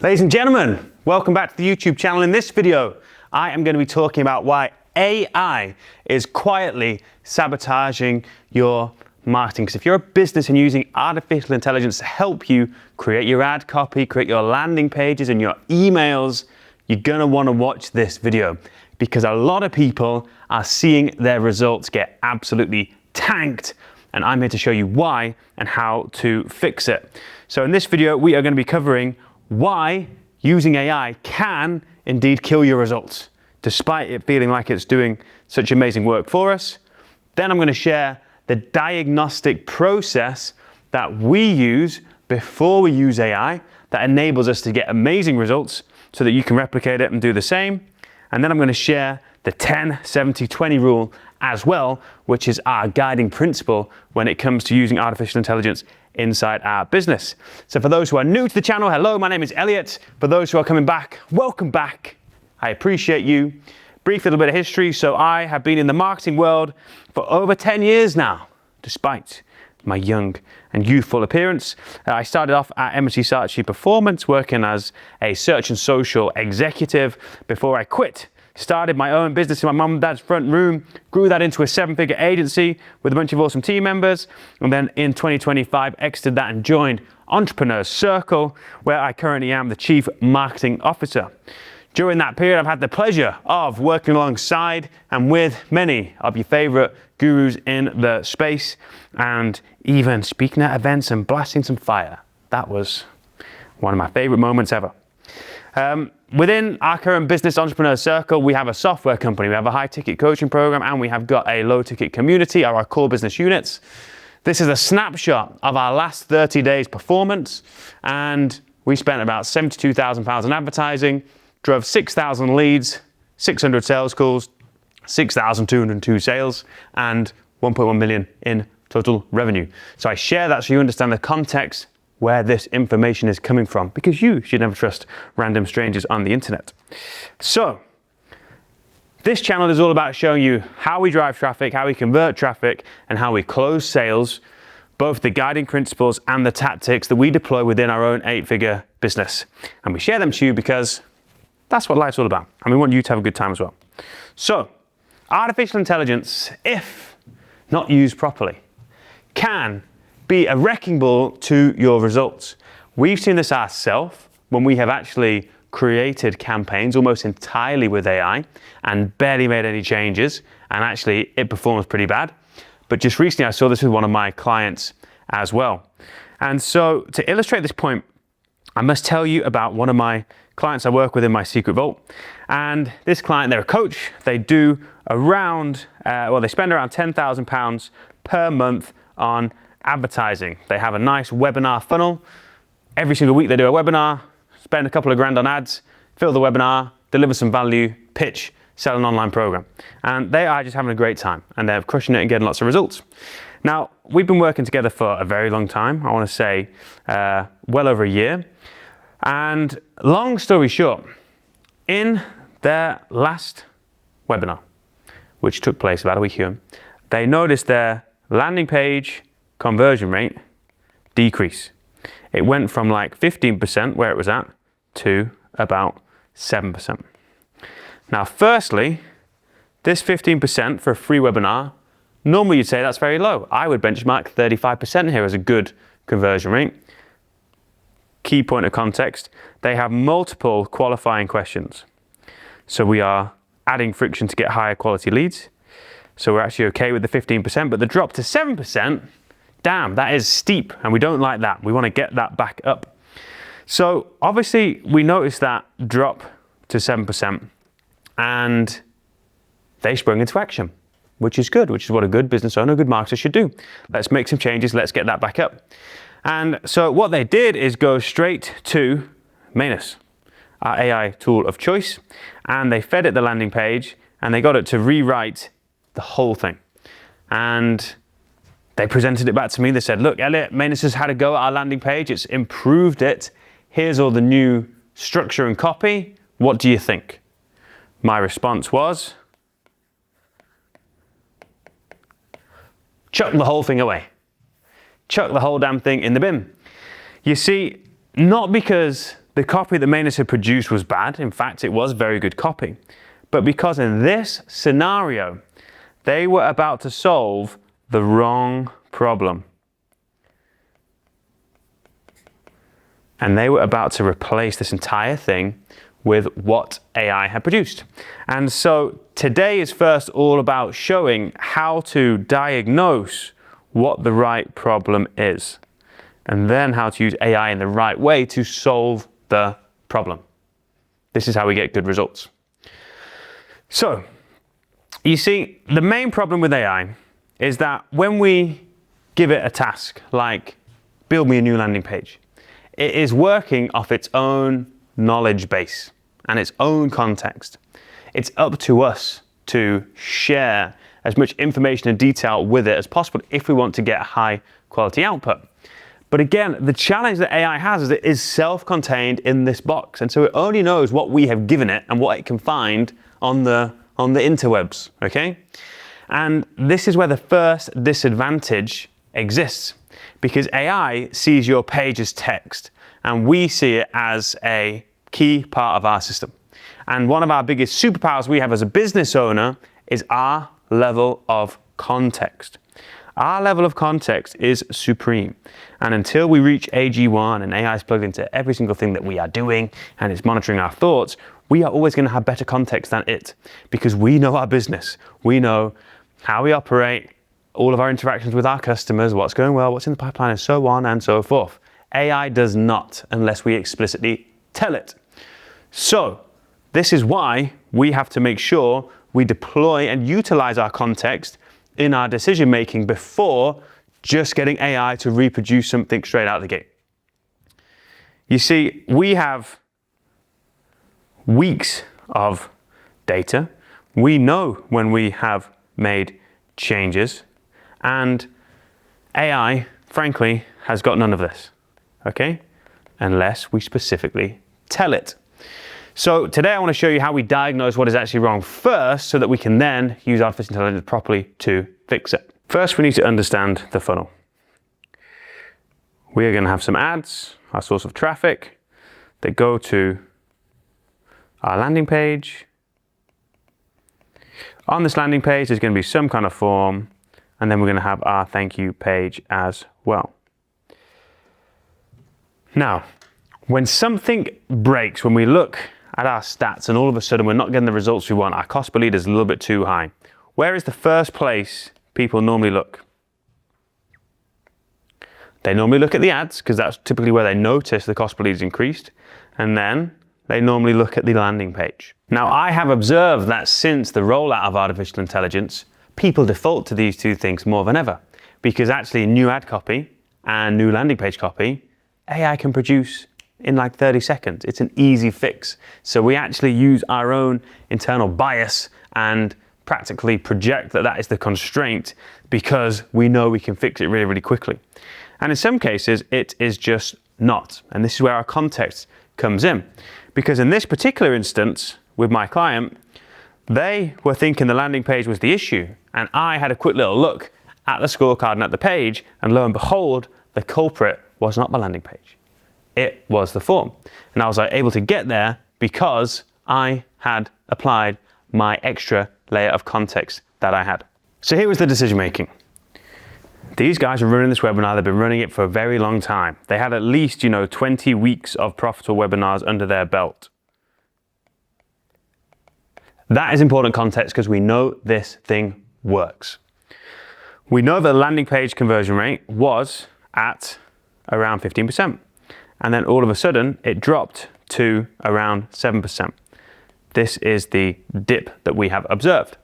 Ladies and gentlemen, welcome back to the YouTube channel. In this video, I am going to be talking about why AI is quietly sabotaging your marketing. Because if you're a business and you're using artificial intelligence to help you create your ad copy, create your landing pages and your emails, you're going to want to watch this video because a lot of people are seeing their results get absolutely tanked. And I'm here to show you why and how to fix it. So in this video, we are going to be covering why using AI can indeed kill your results, despite it feeling like it's doing such amazing work for us. Then I'm going to share the diagnostic process that we use before we use AI that enables us to get amazing results so that you can replicate it and do the same. And then I'm going to share the 10-70-20 rule as well, which is our guiding principle when it comes to using artificial intelligence inside our business. So for those who are new to the channel, hello, my name is Elliott. For those who are coming back, welcome back. I appreciate you. Brief little bit of history. So I have been in the marketing world for over 10 years now, despite my young and youthful appearance. I started off at M&C Saatchi Performance, working as a search and social executive before I quit. Started my own business in my mum and dad's front room, grew that into a 7-figure agency with a bunch of awesome team members. And then in 2025, exited that and joined Entrepreneur Circle, where I currently am the Chief Marketing Officer. During that period, I've had the pleasure of working alongside and with many of your favorite gurus in the space, and even speaking at events and blasting some fire. That was one of my favorite moments ever. Within our current business Entrepreneur Circle, we have a software company, we have a high ticket coaching program, and we have got a low ticket community, our core business units. This is a snapshot of our last 30 days performance, and we spent about £72,000 in advertising, drove 6,000 leads, 600 sales calls, 6,202 sales, and 1.1 million in total revenue. So I share that so you understand the context where this information is coming from, because you should never trust random strangers on the internet. So this channel is all about showing you how we drive traffic, how we convert traffic, and how we close sales, both the guiding principles and the tactics that we deploy within our own 8-figure business. And we share them to you because that's what life's all about, and we want you to have a good time as well. So artificial intelligence, if not used properly, can be a wrecking ball to your results. We've seen this ourselves when we have actually created campaigns almost entirely with AI and barely made any changes, and actually it performs pretty bad. But just recently I saw this with one of my clients as well. And so to illustrate this point, I must tell you about one of my clients I work with in my secret vault. And this client, they're a coach. They do around, they spend around £10,000 per month on advertising. They have a nice webinar funnel. Every single week they do a webinar, spend a couple of grand on ads, fill the webinar, deliver some value, pitch, sell an online program. And they are just having a great time, and they're crushing it and getting lots of results. Now, we've been working together for a very long time. I want to say well over a year. And long story short, in their last webinar, which took place about a week ago, they noticed their landing page conversion rate decrease. It went from like 15% where it was at to about 7%. Now, firstly, this 15% for a free webinar, normally you'd say that's very low. I would benchmark 35% here as a good conversion rate. Key point of context, they have multiple qualifying questions. So we are adding friction to get higher quality leads. So we're actually okay with the 15%, but the drop to 7%, damn, that is steep, and we don't like that. We want to get that back up. So obviously we noticed that drop to 7%, and they sprung into action, which is good, which is what a good business owner, a good marketer should do. Let's make some changes, let's get that back up. And so what they did is go straight to Manus, our AI tool of choice, and they fed it the landing page, and they got it to rewrite the whole thing. And they presented it back to me. They said, look, Elliott, Manus has had a go at our landing page. It's improved it. Here's all the new structure and copy. What do you think? My response was, chuck the whole thing away. Chuck the whole damn thing in the bin. You see, not because the copy that Manus had produced was bad. In fact, it was very good copy. But because in this scenario, they were about to solve the wrong problem. And they were about to replace this entire thing with what AI had produced. And so today is first all about showing how to diagnose what the right problem is, and then how to use AI in the right way to solve the problem. This is how we get good results. So, you see, the main problem with AI is that when we give it a task like build me a new landing page, it is working off its own knowledge base and its own context. It's up to us to share as much information and detail with it as possible if we want to get a high quality output. But again, the challenge that AI has is it is self-contained in this box, and so it only knows what we have given it and what it can find on the interwebs, okay? And this is where the first disadvantage exists, because AI sees your page as text and we see it as a key part of our system. And one of our biggest superpowers we have as a business owner is our level of context. Our level of context is supreme. And until we reach AG1 and AI is plugged into every single thing that we are doing and it's monitoring our thoughts, we are always going to have better context than it, because we know our business. We know how we operate, all of our interactions with our customers, what's going well, what's in the pipeline, and so on and so forth. AI does not, unless we explicitly tell it. So this is why we have to make sure we deploy and utilize our context in our decision making before just getting AI to reproduce something straight out of the gate. You see, we have weeks of data. We know when we have made changes, and AI, frankly, has got none of this, okay? Unless we specifically tell it. So today I want to show you how we diagnose what is actually wrong first, so that we can then use artificial intelligence properly to fix it. First, we need to understand the funnel. We are going to have some ads, our source of traffic, that go to our landing page. On this landing page, there's going to be some kind of form, and then we're going to have our thank you page as well. Now, when something breaks, when we look at our stats and all of a sudden we're not getting the results we want, our cost per lead is a little bit too high, where is the first place people normally look? They normally look at the ads, because that's typically where they notice the cost per lead is increased, and then they normally look at the landing page. Now, I have observed that since the rollout of artificial intelligence, people default to these two things more than ever, because actually new ad copy and new landing page copy, AI can produce in like 30 seconds. It's an easy fix. So we actually use our own internal bias and practically project that that is the constraint, because we know we can fix it really, really quickly. And in some cases, it is just not. And this is where our context comes in. Because in this particular instance, with my client, they were thinking the landing page was the issue. And I had a quick little look at the scorecard and at the page, and lo and behold, the culprit was not my landing page. It was the form. And I was able to get there because I had applied my extra layer of context that I had. So here was the decision making. These guys are running this webinar. They've been running it for a very long time. They had at least, 20 weeks of profitable webinars under their belt. That is important context, because we know this thing works. We know the landing page conversion rate was at around 15%. And then all of a sudden it dropped to around 7%. This is the dip that we have observed.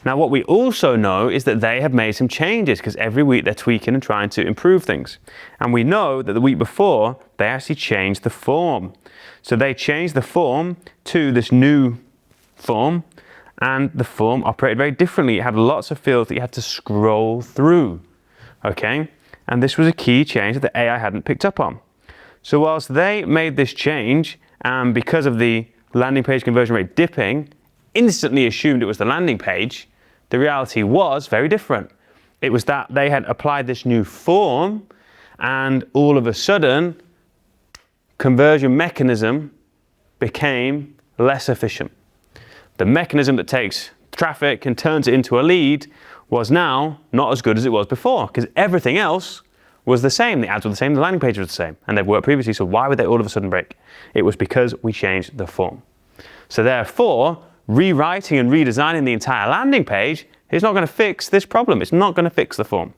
Now, what we also know is that they have made some changes, because every week they're tweaking and trying to improve things. And we know that the week before, they actually changed the form. So they changed the form to this new form, and the form operated very differently. It had lots of fields that you had to scroll through, okay? And this was a key change that the AI hadn't picked up on. So whilst they made this change, and because of the landing page conversion rate dipping, instantly assumed it was the landing page, the reality was very different. It was that they had applied this new form, and all of a sudden, conversion mechanism became less efficient. The mechanism that takes traffic and turns it into a lead was now not as good as it was before, because everything else was the same. The ads were the same, the landing page was the same, and they've worked previously, so why would they all of a sudden break? It was because we changed the form. So therefore, rewriting and redesigning the entire landing page is not going to fix this problem. It's not going to fix the form.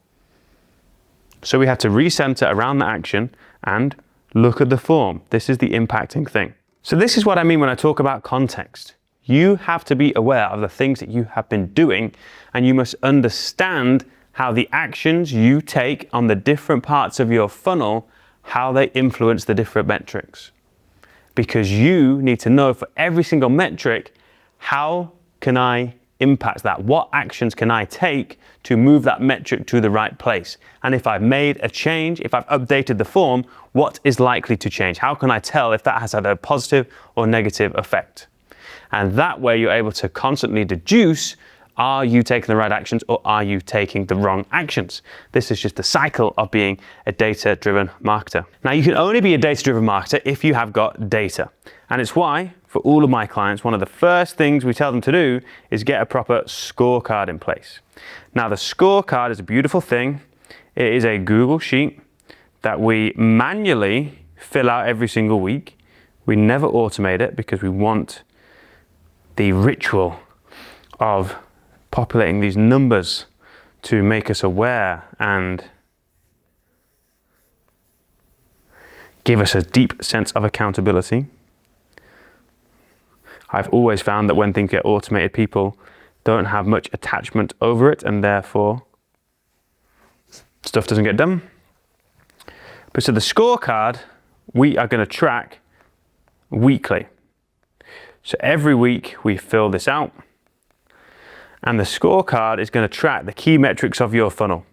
So we have to recenter around the action and look at the form. This is the impacting thing. So this is what I mean when I talk about context. You have to be aware of the things that you have been doing, and you must understand how the actions you take on the different parts of your funnel, how they influence the different metrics. Because you need to know for every single metric, how can I impact that? What actions can I take to move that metric to the right place? And if I've made a change, if I've updated the form, what is likely to change? How can I tell if that has had a positive or negative effect? And that way you're able to constantly deduce, are you taking the right actions or are you taking the wrong actions? This is just the cycle of being a data-driven marketer. Now, you can only be a data-driven marketer if you have got data. And it's why, for all of my clients, one of the first things we tell them to do is get a proper scorecard in place. Now, the scorecard is a beautiful thing. It is a Google sheet that we manually fill out every single week. We never automate it because we want the ritual of populating these numbers to make us aware and give us a deep sense of accountability. I've always found that when things get automated, people don't have much attachment over it, and therefore stuff doesn't get done. But so the scorecard, we are going to track weekly. So every week we fill this out, and the scorecard is going to track the key metrics of your funnel.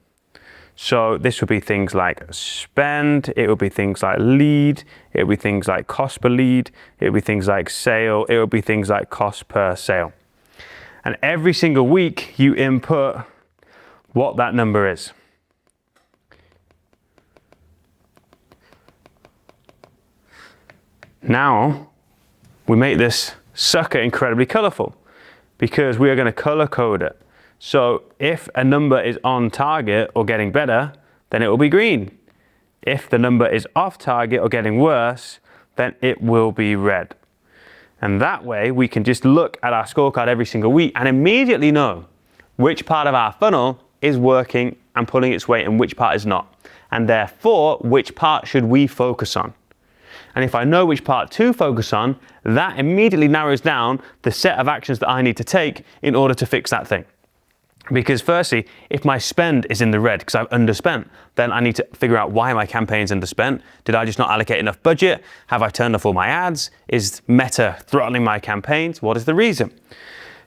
So this would be things like spend, it would be things like lead, it would be things like cost per lead, it would be things like sale, it would be things like cost per sale. And every single week you input what that number is. Now we make this sucker incredibly colorful, because we are going to color code it. So if a number is on target or getting better, then it will be green. If the number is off target or getting worse, then it will be red. And that way we can just look at our scorecard every single week and immediately know which part of our funnel is working and pulling its weight and which part is not. And therefore, which part should we focus on? And if I know which part to focus on, that immediately narrows down the set of actions that I need to take in order to fix that thing. Because firstly, if my spend is in the red because I've underspent, then I need to figure out why my campaign's underspent. Did I just not allocate enough budget? Have I turned off all my ads? Is Meta throttling my campaigns? What is the reason?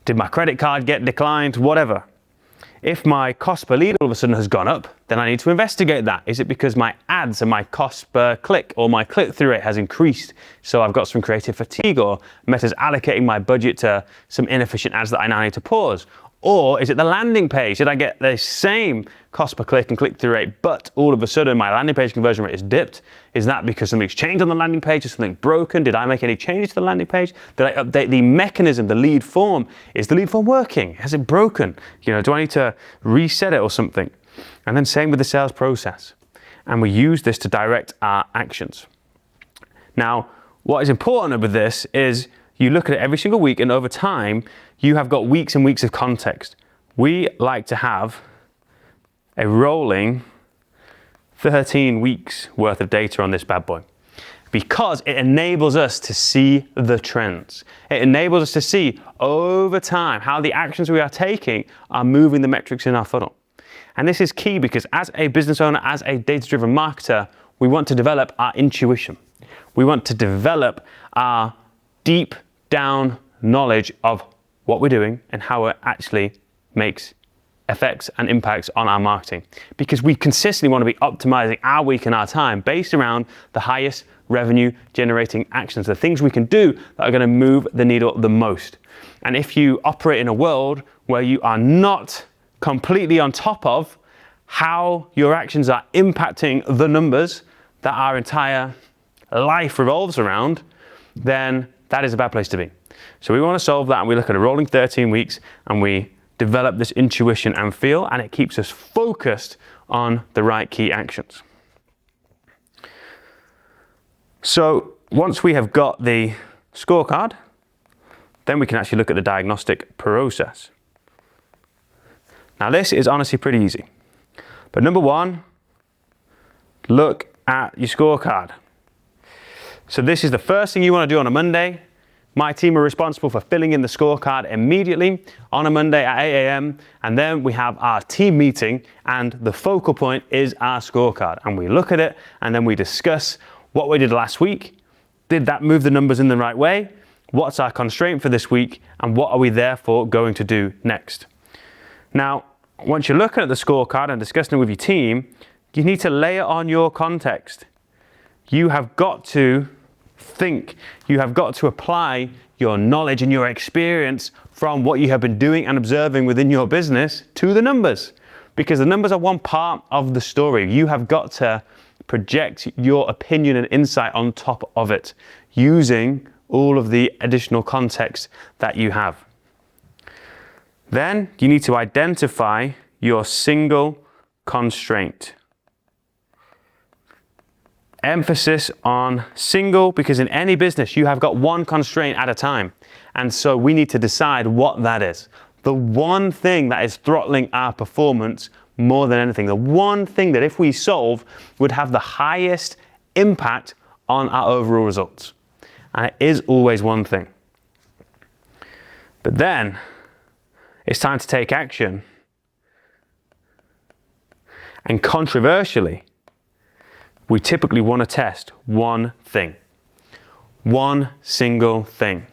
Did my credit card get declined? Whatever. If my cost per lead all of a sudden has gone up, then I need to investigate that. Is it because my ads and my cost per click or my click-through rate has increased? So I've got some creative fatigue, or Meta's allocating my budget to some inefficient ads that I now need to pause? Or is it the landing page? Did I get the same cost per click and click-through rate, but all of a sudden my landing page conversion rate has dipped? Is that because something's changed on the landing page? Is something broken? Did I make any changes to the landing page? Did I update the mechanism, the lead form? Is the lead form working? Has it broken? Do I need to reset it or something? And then same with the sales process. And we use this to direct our actions. Now, what is important with this is you look at it every single week, and over time, you have got weeks and weeks of context. We like to have a rolling 13 weeks worth of data on this bad boy, because it enables us to see the trends. It enables us to see over time how the actions we are taking are moving the metrics in our funnel. And this is key because as a business owner, as a data-driven marketer, we want to develop our intuition. We want to develop our deep down knowledge of what we're doing and how it actually makes effects and impacts on our marketing, because we consistently want to be optimizing our week and our time based around the highest revenue generating actions, the things we can do that are going to move the needle the most. And if you operate in a world where you are not completely on top of how your actions are impacting the numbers that our entire life revolves around, then that is a bad place to be. So we want to solve that, and we look at a rolling 13 weeks and we develop this intuition and feel, and it keeps us focused on the right key actions. So once we have got the scorecard, then we can actually look at the diagnostic process. Now this is honestly pretty easy. But number one, look at your scorecard. So this is the first thing you want to do on a Monday. My team are responsible for filling in the scorecard immediately on a Monday at 8 a.m. And then we have our team meeting, and the focal point is our scorecard. And we look at it, and then we discuss what we did last week. Did that move the numbers in the right way? What's our constraint for this week? And what are we therefore going to do next? Now, once you're looking at the scorecard and discussing it with your team, you need to layer on your context. You have got to think, you have got to apply your knowledge and your experience from what you have been doing and observing within your business to the numbers, because the numbers are one part of the story. You have got to project your opinion and insight on top of it using all of the additional context that you have. Then you need to identify your single constraint. Emphasis on single, because in any business you have got one constraint at a time. And so we need to decide what that is. The one thing that is throttling our performance more than anything. The one thing that if we solve would have the highest impact on our overall results. And it is always one thing. But then it's time to take action. And controversially, we typically want to test one thing. One single thing.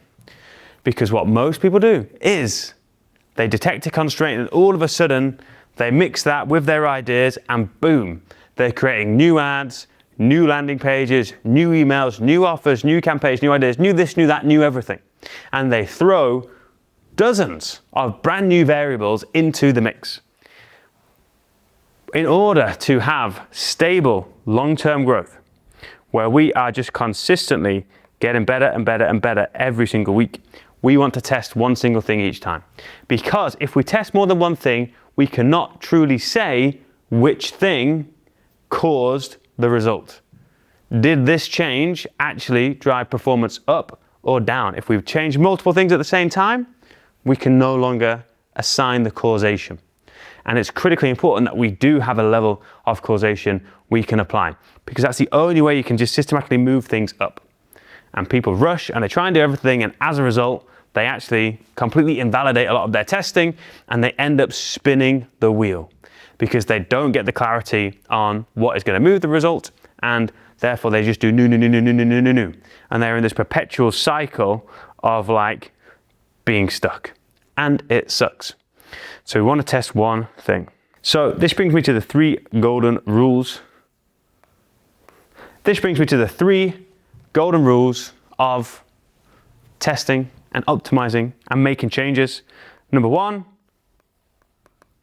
Because what most people do is they detect a constraint and all of a sudden they mix that with their ideas and boom, they're creating new ads, new landing pages, new emails, new offers, new campaigns, new ideas, new this, new that, new everything. And they throw dozens of brand new variables into the mix. In order to have stable long-term growth, where we are just consistently getting better and better and better every single week, we want to test one single thing each time. Because if we test more than one thing, we cannot truly say which thing caused the result. Did this change actually drive performance up or down? If we've changed multiple things at the same time, we can no longer assign the causation. And it's critically important that we do have a level of causation we can apply, because that's the only way you can just systematically move things up. And people rush and they try and do everything, and as a result, they actually completely invalidate a lot of their testing and they end up spinning the wheel because they don't get the clarity on what is going to move the result, and therefore they just do no. And they're in this perpetual cycle of like being stuck, and it sucks. So we want to test one thing. So this brings me to the 3 golden rules. This brings me to the 3 golden rules of testing and optimizing and making changes. Number 1,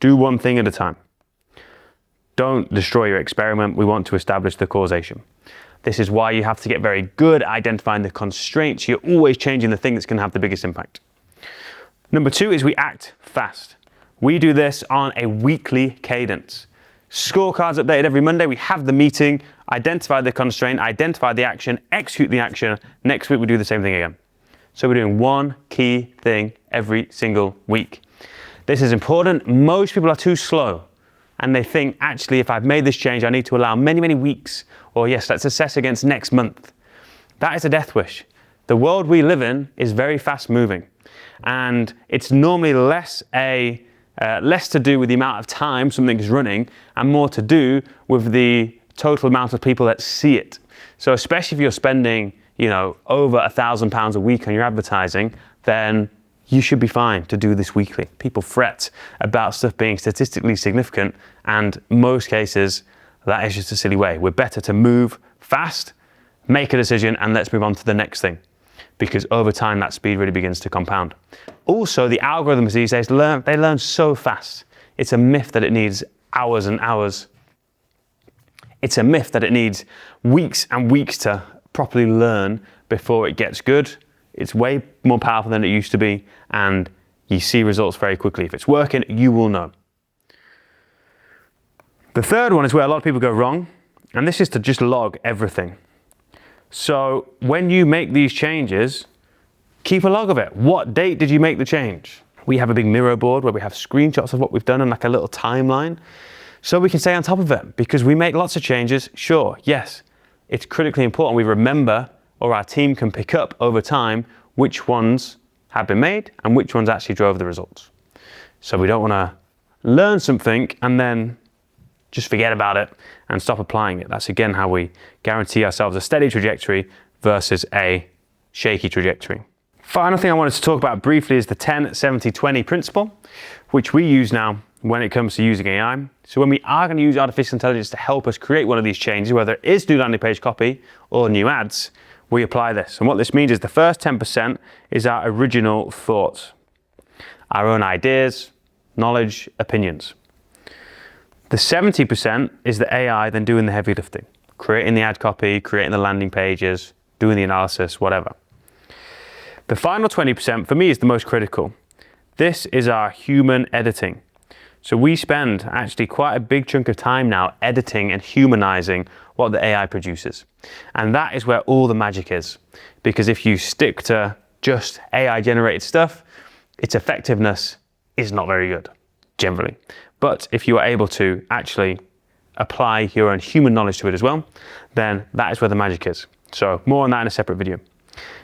do one thing at a time. Don't destroy your experiment. We want to establish the causation. This is why you have to get very good at identifying the constraints. You're always changing the thing that's going to have the biggest impact. Number 2 is we act fast. We do this on a weekly cadence. Scorecards updated every Monday. We have the meeting, identify the constraint, identify the action, execute the action. Next week we do the same thing again. So we're doing one key thing every single week. This is important. Most people are too slow and they think, actually, if I've made this change, I need to allow many weeks, or yes, let's assess against next month. That is a death wish. The world we live in is very fast moving, and it's normally less to do with the amount of time something's running and more to do with the total amount of people that see it. So especially if you're spending, over £1,000 a week on your advertising, then you should be fine to do this weekly. People fret about stuff being statistically significant, and most cases, that is just a silly way. We're better to move fast, make a decision, and let's move on to the next thing. Because over time, that speed really begins to compound. Also, the algorithms these days, they learn so fast. It's a myth that it needs hours and hours. It's a myth that it needs weeks and weeks to properly learn before it gets good. It's way more powerful than it used to be, and you see results very quickly. If it's working, you will know. The third one is where a lot of people go wrong, and this is to just log everything. So when you make these changes, keep a log of it. What date did you make the change? We have a big Miro board where we have screenshots of what we've done and like a little timeline, so we can stay on top of it, because we make lots of changes. Sure, yes, it's critically important we remember, or our team can pick up over time which ones have been made and which ones actually drove the results. So we don't want to learn something and then just forget about it and stop applying it. That's again how we guarantee ourselves a steady trajectory versus a shaky trajectory. Final thing I wanted to talk about briefly is the 10-70-20 principle, which we use now when it comes to using AI. So when we are going to use artificial intelligence to help us create one of these changes, whether it is new landing page copy or new ads, we apply this. And what this means is the first 10% is our original thoughts, our own ideas, knowledge, opinions. The 70% is the AI then doing the heavy lifting, creating the ad copy, creating the landing pages, doing the analysis, whatever. The final 20% for me is the most critical. This is our human editing. So we spend actually quite a big chunk of time now editing and humanizing what the AI produces. And that is where all the magic is. Because if you stick to just AI generated stuff, its effectiveness is not very good, generally. But if you are able to actually apply your own human knowledge to it as well, then that is where the magic is. So more on that in a separate video.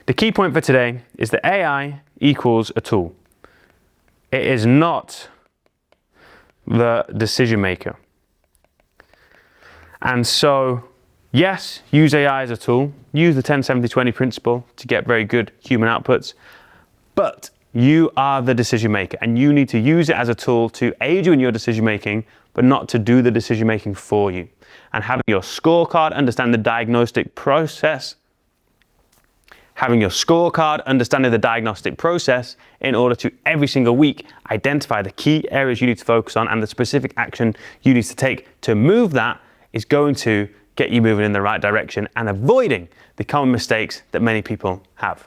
The key point for today is that AI equals a tool. It is not the decision maker. And so, yes, use AI as a tool. Use the 10-70-20 principle to get very good human outputs. But you are the decision maker, and you need to use it as a tool to aid you in your decision making, but not to do the decision making for you. And having your scorecard understand the diagnostic process, understanding the diagnostic process in order to every single week identify the key areas you need to focus on and the specific action you need to take to move that is going to get you moving in the right direction and avoiding the common mistakes that many people have.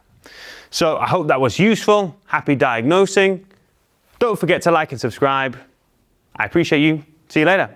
So I hope that was useful. Happy diagnosing. Don't forget to like and subscribe. I appreciate you. See you later.